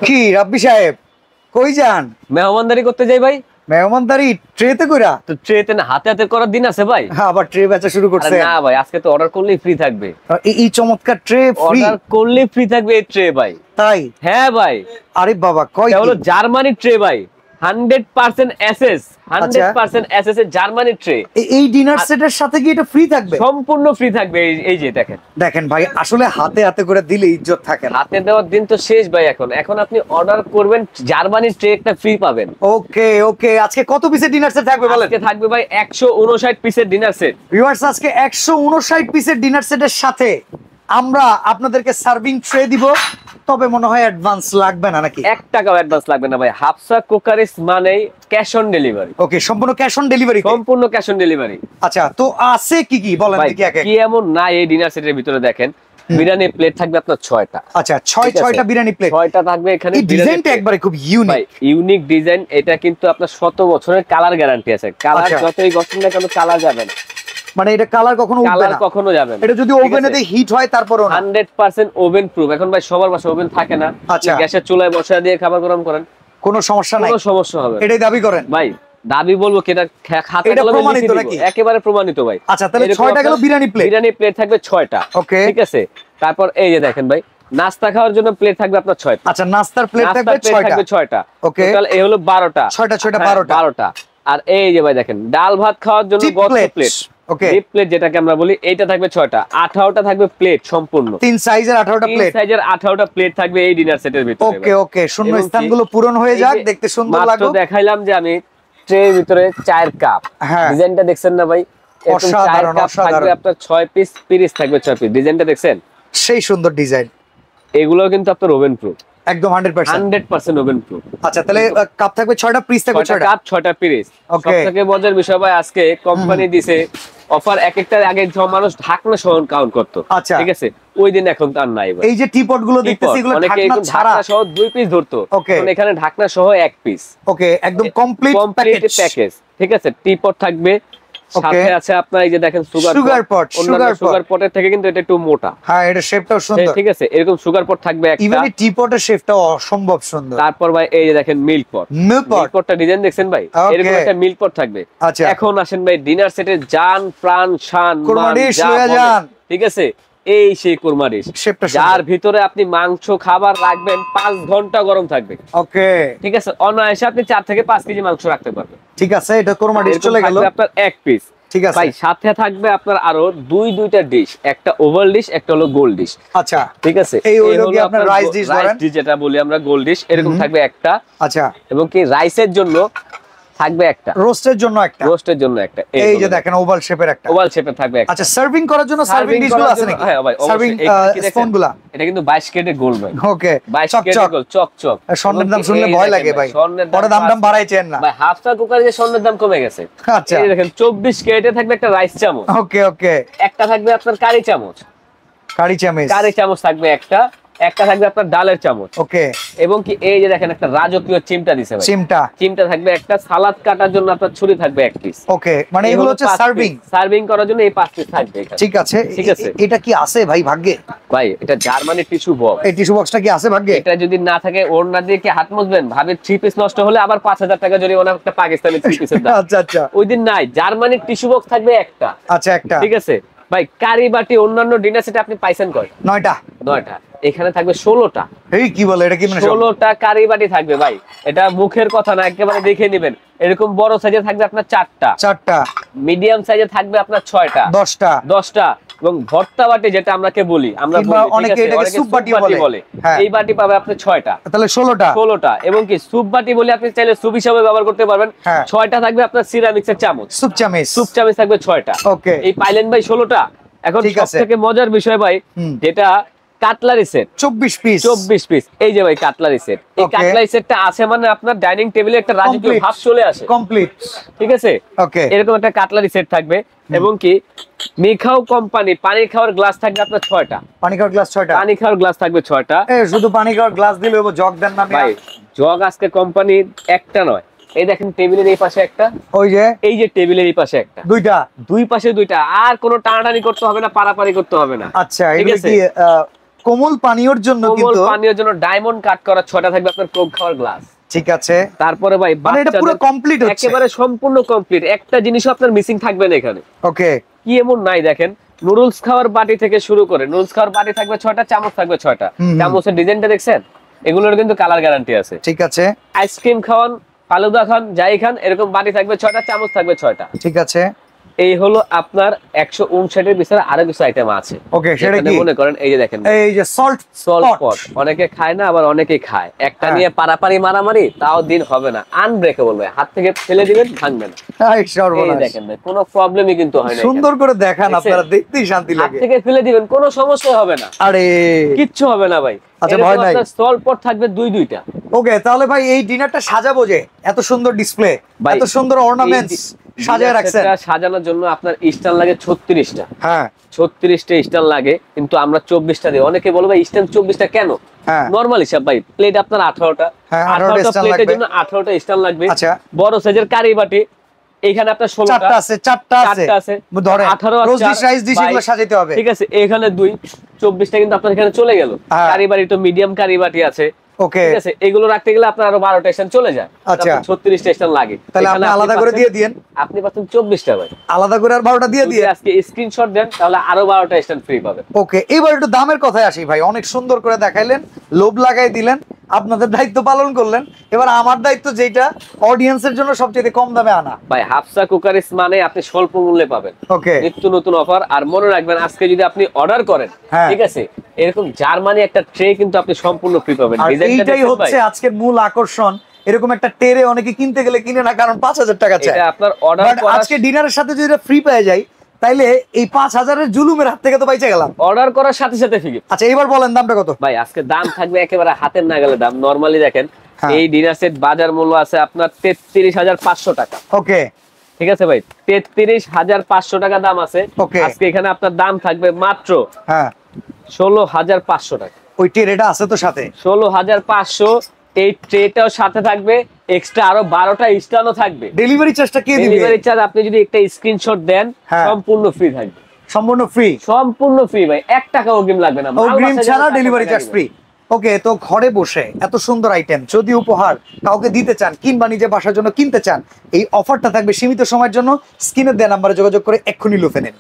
কি রাব্বি সাহেব কই যান? মেহমানদারি করতে যাই ভাই। মেহমানদারি ট্রেতে কইরা? তো ট্রেতে না, হাতে হাতে করার দিন আছে ভাই। হ্যাঁ, আবার ট্রে বেচা শুরু করছে? না ভাই, আজকে তো অর্ডার করলেই ফ্রি থাকবে। এই চমৎকার ট্রে ফ্রি? অর্ডার করলেই ফ্রি থাকবে এই ট্রে ভাই। তাই? হ্যাঁ ভাই। আরে বাবা, কয় এটা হলো জার্মানি ট্রে ভাই, 100% এসএস, 100% এসএস এর জার্মানি ট্রে। এই ডিনার সেটের সাথে কি এটা ফ্রি থাকবে? সম্পূর্ণ ফ্রি থাকবে। এই যে দেখেন দেখেন ভাই, আসলে হাতে হাতে করে দিলে ইজ্জত থাকে না। হাতে দেওয়ার দিন তো শেষ ভাই। এখন আপনি অর্ডার করবেন, জার্মানি ট্রে একটা ফ্রি পাবেন। ওকে ওকে, আজকে কত পিসের ডিনার সেট থাকবে বলেন? আজকে থাকবে ভাই 159 পিসের ডিনার সেট। ভিউয়ার্স, আজকে 159 পিসের ডিনার সেটের সাথে আমরা আপনাদেরকে সার্ভিং ট্রে দিব। তবে মনে হয় অ্যাডভান্স লাগবে না নাকি? 1 টাকাও অ্যাডভান্স লাগবে না ভাই। হাফসা কুকারিস মানেই ক্যাশ অন ডেলিভারি। ওকে, সম্পূর্ণ ক্যাশ অন ডেলিভারি? সম্পূর্ণ ক্যাশ অন ডেলিভারি। আচ্ছা, তো আছে কি কি বলেন দেখি আগে। কি এমন না এই ডিনার সেটের ভিতরে দেখেন, বিরিয়ানি প্লেট থাকবে আপনার 6টা। আচ্ছা, 6টা বিরিয়ানি প্লেট? 6টা থাকবে এখানে। এই ডিজাইনটা একবারে খুব ইউনিক। Unique design. এটা কিন্তু আপনার 100 বছরের কালার গ্যারান্টি আছে। কালার যতই গঠন না কেন কালার যাবে না। মানে এটা কালার কখনো উঠবে না? কালার কখনো যাবে না। এটা যদি ওভেনে দিয়ে হিট হয় তারপরও 100% ওভেন প্রুফ। এখন ভাই সবার বাসায় ওভেন থাকে না। আচ্ছা, গ্যাসের চুলায় বসা দিয়ে খাবার গরম করেন, কোনো সমস্যা নাই? কোনো সমস্যা হবে না। এটাই দাবি করেন ভাই? দাবি বলবো কি, এটা খাতা কলমে প্রমাণিত নাকি? একেবারে প্রমাণিত ভাই। আচ্ছা, তাহলে 6টা গেল বিরিয়ানি প্লেট। বিরিয়ানি প্লেট থাকবে 6টা। ওকে, ঠিক আছে। তারপর এই যে দেখেন ভাই, নাস্তা খাওয়ার জন্য প্লেট থাকবে আপনার 6টা। আচ্ছা, নাস্তার প্লেট থাকবে 6টা। ওকে, টোটাল এই হলো 12টা। 6টা 12টা। আর এই যে ভাই দেখেন, ডাল ভাত খাওয়ার জন্য গত প্লেট। ওকে, ডিপ প্লেট যেটাকে আমরা বলি, এইটা থাকবে 6টা। 18টা থাকবে প্লেট সম্পূর্ণ। 3 সাইজের 18টা প্লেট। 3 সাইজের 18টা প্লেট থাকবে এই ডিনার সেটের ভিতরে। ওকে ওকে, শূন্য স্থানগুলো পূরণ হয়ে যাক, দেখতে সুন্দর মাত্র লাগুক। দেখাইলাম যে আমি ট্রের ভিতরে চায়ের কাপ। হ্যাঁ, ডিজাইনটা দেখছেন না ভাই? এরকম চায়ের কাপ থাকবে আপনার 6 পিস, পিরিচ থাকবে 6 পিস। ডিজাইনটা দেখছেন? সেই সুন্দর ডিজাইন। এগুলো কিন্তু আপনার ওভেন প্রুফ, একদম 100% ওভেন প্রুফ। আচ্ছা, তাহলে কাপ থাকবে 6টা, পিস থাকবে 6টা। কাপ 6টা পিরিচ। সবথেকে মজার বিষয় ভাই, আজকে কোম্পানি দিছে অফার। একটা আগে মানুষ ঢাকনা সহ কাউন্ট করতো। ঠিক আছে, ওই দিন এখন তার নাই ভাই। এই যে টিপট গুলো দেখতেছি, এগুলো ঢাকনা ছাড়া সহ 2 পিস ধরতো। এখন এখানে ঢাকনা সহ 1 পিস। ওকে, একদম কমপ্লিট প্যাকেজ। ঠিক আছে, টিপট থাকবে সাথে। আছে আপনার এই যে দেখেন সুগার পট। সুগার পটের থেকে কিন্তু এটা একটু মোটা। হ্যাঁ, এটা শেপটাও সুন্দর। ঠিক আছে, এরকম সুগার পট থাকবে একটা। ইভেন টিপটের শেপটাও অসম্ভব সুন্দর। তারপর ভাই এই যে দেখেন মিল্ক পট। মিল্ক পটটা ডিজাইন দেখছেন ভাই? এরকম একটা মিল্ক পট থাকবে। আচ্ছা, এখন আসেন ভাই ডিনার সেটের জান প্রাণ শান কুরমাডিশ লয়ে যান। ঠিক আছে, এই সেই কুরমাডিশ, যার ভিতরে আপনি মাংস খাবার রাখবেন 5 ঘন্টা গরম থাকবে। ওকে, ঠিক আছে, অনায়াসে আপনি 4 থেকে 5 কেজি মাংস রাখতে পারবেন। ঠিক আছে, এটা কুরমাডিশ চলে গেল। আপনার 1 পিস। ঠিক আছে ভাই, সাথে থাকবে আপনার আরো দুইটা ডিশ, একটা ওভাল ডিশ, একটা হলো গোল্ড ডিশ। আচ্ছা, ঠিক আছে, এই হলো কি আপনার রাইস ডিশ যেটা বলি আমরা, গোল্ড ডিশ, এরকম থাকবে একটা। আচ্ছা, এবং কি রাইসের জন্য থাকবে একটা, রোস্টের জন্য একটা, এই যে দেখেন ওভাল শেপের একটা, ওভাল শেপের থাকবে একটা। আচ্ছা, সার্ভিং করার জন্য সার্ভিং ডিশগুলো আছে নাকি? হ্যাঁ ভাই, সার্ভিং স্পুনগুলো। এটা কিন্তু 22 কেটের গোল্ড ভাই। ওকে, 22 কেটের গোল্ড, চকচক। স্বর্ণের দাম শুনলে ভয় লাগে ভাই, পরে দাম বাড়াইছেন না ভাই। হাফসা কুকারে যে স্বর্ণের দাম কমে গেছে। আচ্ছা, এই দেখেন 24 কেটে থাকবে একটা রাইস চামচ। ওকে ওকে, একটা থাকবে আপনার কারি চামচ থাকবে একটা থাকবে আপনার ডালের চামচ। ওকে, এবং কি এই যে দেখেন একটা রাজকীয় চিমটা দিছে ভাই। চিমটা থাকবে একটা, সালাদ কাটার জন্য আপনার ছুরি থাকবে 1 পিস। ওকে, মানে এগুলো হচ্ছে সার্ভিং করার জন্য এই 5 পিস থাকবে এখানে। ঠিক আছে, এটা কি আছে ভাই ভাগ্যে? ভাই, এটা জার্মানি টিস্যু বক্স। এই টিস্যু বক্সটা কি আছে ভাগ্যে? এটা যদি না থাকে, ওড়না দিয়ে কি হাত মুছবেন? ভাবে 3 পিস নষ্ট হলে আবার 5000 টাকা জরিমানা, একটা পাকিস্তানি 3 পিসের দাম। আচ্ছা আচ্ছা, ওই দিন নাই, জার্মানির টিস্যু বক্স থাকবে একটা। আচ্ছা, একটা। ঠিক আছে ভাই, কারি বাটি অন্যান্য ডিনার সেটে আপনি পাইছেন কয়? 9টা। এখানে থাকবে 16টা। এই কি বলে, এটা কি মানে 16টা কারি বাটি থাকবে ভাই। এটা মুখের কথা না, একেবারে দেখে নেবেন। এরকম বড় সাইজে থাকবে আপনার 4টা। মিডিয়াম সাইজে থাকবে আপনার 6টা। 10টা। এবং ভর্তা বাটি যেটা আমরাকে বলি, আমরা অনেকে এটাকে সুপ বাটি বলে, এই বাটি পাবে আপনি 6টা। তাহলে 16টা। এবং কি সুপ বাটি বলে আপনি চাইলে সুপ হিসাবে ব্যবহার করতে পারবেন। 6টা থাকবে আপনার সিরামিক্সের চামচ, সুপ চামচ থাকবে 6টা। ওকে, এই পাইলেন ভাই 16টা। এখন সবথেকে মজার বিষয় ভাই, যেটা কাটলারি সেট 24 পিস। এই যে ভাই কাটলারি সেট, এই কাটলারি সেটটা আছে মানে আপনার ডাইনিং টেবিলে একটা রাজকীয় ভাব চলে আসে কমপ্লিট। ঠিক আছে, ওকে, এরকম একটা কাটলারি সেট থাকবে। এবং কি মিখাও কোম্পানি পানি খাওয়ার গ্লাস থাকবে আপনার 6টা। পানি খাওয়ার গ্লাস থাকবে 6টা। শুধু পানি খাওয়ার গ্লাস দিলে হবে, জগ দেন না ভাই? জগ আজকে কোম্পানি একটা নয়, এই দেখেন টেবিলের এই পাশে একটা, এই যে টেবিলের এই পাশে একটা, দুই পাশে দুইটা। আর কোনো টানাটানি করতে হবে না, পারাপারি করতে হবে না। আচ্ছা, ঠিক আছে, কোমল পানীয়র জন্য, কিন্তু কোমল পানীয়র জন্য ডায়মন্ড কাট করা 6টা থাকবে আপনার কোক খাওয়ার গ্লাস। ঠিক আছে, তারপরে ভাই মানে এটা পুরো কমপ্লিট হচ্ছে, একেবারে সম্পূর্ণ কমপ্লিট, একটা জিনিসও আপনার মিসিং থাকবে না এখানে। ওকে, কি এমন নাই দেখেন, নুডলস খাওয়ার বাটি থেকে শুরু করে নুডলস খাওয়ার বাটি থাকবে 6টা, চামচ থাকবে 6টা। চামচের ডিজাইনটা দেখছেন, এগুলোর কিন্তু কালার গ্যারান্টি আছে। ঠিক আছে, আইসক্রিম খাওয়ান, ফালুদা খান, যাই খান, এরকম বাটি থাকবে 6টা, চামচ থাকবে 6টা। ঠিক আছে, এই হলো আপনার 159 এর ভিতরে আরো কিছু আইটেম আছে। ওকে, সেটা কি মনে করেন এই যে দেখেন, এই যে সল্ট পট, অনেকে খায় না, আবার অনেকে খায়। একটা নিয়ে পারাপারি মারামারি তাও দিন হবে না, আনব্রেকেবল ভাই, হাত থেকে ফেলে দিবেন ভাঙবে না। এই দেখেন ভাই, কোনো প্রবলেমই কিন্তু হয় না। সুন্দর করে দেখান, আপনারা দেখতেই শান্তি লাগে। হাত থেকে ফেলে দিবেন, কোনো সমস্যা হবে না, আরে কিচ্ছু হবে না ভাই। আচ্ছা ভয় নাই, সল্ট পট থাকবে দুইটা। ওকে, তাহলে ভাই এই ডিনারটা সাজাবো যে, এত সুন্দর ডিসপ্লে, এত সুন্দর অর্নামেন্টস সাজায় রাখছেন। সাজানোর জন্য আপনার স্ট্যান্ড লাগে 36টা। হ্যাঁ, 36টা স্ট্যান্ড লাগে, কিন্তু আমরা 24টা দিই। অনেকে বলবে ভাই স্ট্যান্ড 24টা কেন? নরমাল হিসাব ভাই, প্লেট আপনার 18টা, 18টা প্লেটের জন্য 18টা স্ট্যান্ড লাগবে। আচ্ছা, বড় সাইজের কারি বাটি এখানে আপনার 16টা আছে, 4টা আছে, ধরেন 18 রোজ রাইস ডিশ এগুলো সাজাতে হবে। ঠিক আছে, এখানে 24টা কিন্তু আপনার এখানে চলে গেল। কারি বাটি তো মিডিয়াম কারি বাটি আছে, ওকে, ঠিক আছে, এগুলো রাখতে গেলে আপনার আরো 12টা স্ট্যান্ড চলে যায়। আচ্ছা, 36টা স্ট্যান্ড লাগে, তাহলে আপনি আলাদা করে দিয়ে দেন। আপনি পাচ্ছেন 24টা ভাই, আলাদা করে আর 12টা দিয়ে দিয়ে আজকে স্ক্রিনশট দেন, তাহলে আরো 12টা স্ট্যান্ড ফ্রি পাবেন। ওকে, এবার একটু দামের কথায় আসি ভাই। অনেক সুন্দর করে দেখাইলেন, লোভ লাগাই দিলেন, আপনাদের দায়িত্ব পালন করলেন। এবার আমার দায়িত্ব, যেটা অডিয়েন্সের জন্য সবচেয়ে কম দামে আনা। ভাই হাফসা কুকারিস মানে আপনি স্বল্প মূল্যে পাবেন, ওকে, নিত্য নতুন অফার। আর মনে রাখবেন, আজকে যদি আপনি অর্ডার করেন, ঠিক আছে, এরকম জার্মানি একটা ট্রে কিন্তু আপনি সম্পূর্ণ ফ্রি পাবেন। এইটাই হচ্ছে আজকের মূল আকর্ষণ। এরকম একটা ট্রে অনেকে কিনতে গেলে কিনে না, কারণ 5000 টাকা চাই। এটা আপনার অর্ডার করা, আজকে ডিনারের সাথে যদি এটা ফ্রি পেয়ে যাই, তাইলে এই 5000 এর জুলুমের হাত থেকে তো বাইচে গেলাম। অর্ডার করার সাথে সাথে ফ্রি। আচ্ছা, এবার বলেন দামটা কত? ভাই আজকে দাম থাকবে একেবারে হাতের নাগালে দাম। নরমালি দেখেন, এই ডিনার সেট বাজার মূল্য আছে আপনার 33500 টাকা। ওকে, ঠিক আছে ভাই, 33500 টাকা দাম আছে। আজকে এখানে আপনার দাম থাকবে মাত্র 16500 টাকা। ওই ট্রেটা আছে তো সাথে 16500। এই ট্রেটাও সাথে থাকবে, এক্সট্রা আরো 12টা স্ট্যান্ডও থাকবে। ডেলিভারি চার্জটা কে দিবে? ডেলিভারি চার্জ আপনি যদি একটা স্ক্রিনশট দেন, সম্পূর্ণ ফ্রি থাকবে। সম্পূর্ণ ফ্রি? সম্পূর্ণ ফ্রি ভাই, 1 টাকা অগ্রিম লাগবে না, অগ্রিম ছাড়া ডেলিভারি চার্জ ফ্রি। ওকে, তো ঘরে বসে এত সুন্দর আইটেম যদি উপহার কাউকে দিতে চান, কিংবা নিজে বাসার জন্য কিনতে চান, এই অফারটা থাকবে সীমিত সময়ের জন্য। স্ক্রিনে দেওয়া নাম্বারে যোগাযোগ করে এক্ষুনি লুফে নিন।